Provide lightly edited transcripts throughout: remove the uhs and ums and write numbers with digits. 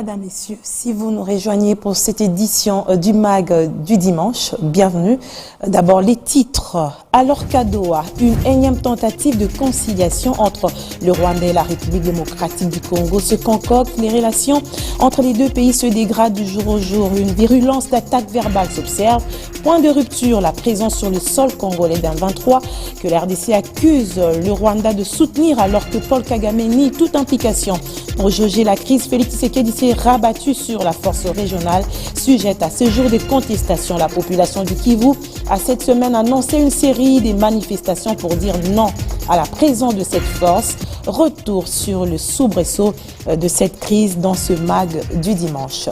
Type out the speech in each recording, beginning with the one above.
Mesdames, Messieurs, si vous nous rejoignez pour cette édition du MAG du dimanche, bienvenue. D'abord, les titres. Alors qu'à Doha, une énième tentative de conciliation entre le Rwanda et la République démocratique du Congo se concocte. Les relations entre les deux pays se dégradent du jour au jour. Une virulence d'attaques verbales s'observe. Point de rupture, la présence sur le sol congolais d'un 23 que la RDC accuse le Rwanda de soutenir alors que Paul Kagame nie toute implication. Pour jauger la crise, Félix Tshisekedi s'est rabattu sur la force régionale sujette à ce jour de contestation. La population du Kivu a cette semaine annoncé une série de manifestations pour dire non à la présence de cette force. Retour sur le soubresaut de cette crise dans ce MAG du dimanche.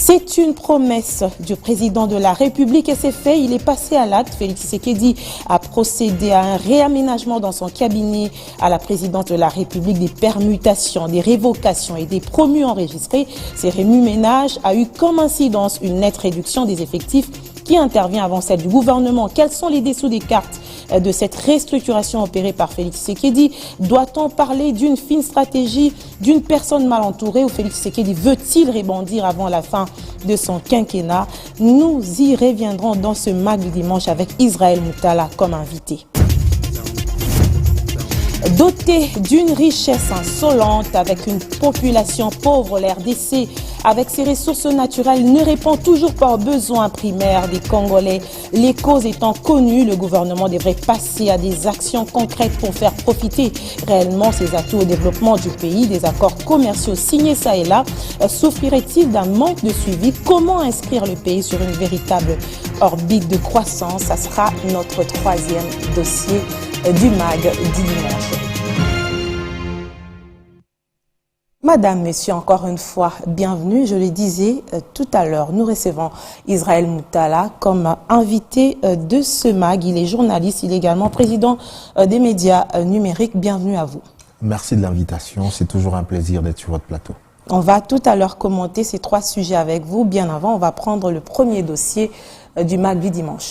C'est une promesse du président de la République et c'est fait, il est passé à l'acte. Félix Tshisekedi a procédé à un réaménagement dans son cabinet à la présidente de la République, des permutations, des révocations et des promus enregistrés. Ces remue-ménages a eu comme incidence une nette réduction des effectifs qui intervient avant celle du gouvernement. Quels sont les dessous des cartes de cette restructuration opérée par Félix Tshisekedi? Doit-on parler d'une fine stratégie, d'une personne mal entourée, ou Félix Tshisekedi veut-il rebondir avant la fin de son quinquennat? Nous y reviendrons dans ce MAG du dimanche avec Israël Moutala comme invité. Doté d'une richesse insolente, avec une population pauvre, l'RDC, avec ses ressources naturelles, ne répond toujours pas aux besoins primaires des Congolais. Les causes étant connues, le gouvernement devrait passer à des actions concrètes pour faire profiter réellement ses atouts au développement du pays. Des accords commerciaux signés ça et là souffrirait-il d'un manque de suivi? Comment inscrire le pays sur une véritable orbite de croissance? Ça sera notre troisième dossier du MAG du dimanche. Madame, Monsieur, encore une fois, bienvenue. Je le disais tout à l'heure, nous recevons Israël Moutala comme invité de ce MAG. Il est journaliste, il est également président des médias numériques. Bienvenue à vous. Merci de l'invitation, c'est toujours un plaisir d'être sur votre plateau. On va tout à l'heure commenter ces trois sujets avec vous. Bien avant, on va prendre le premier dossier du MAG du dimanche.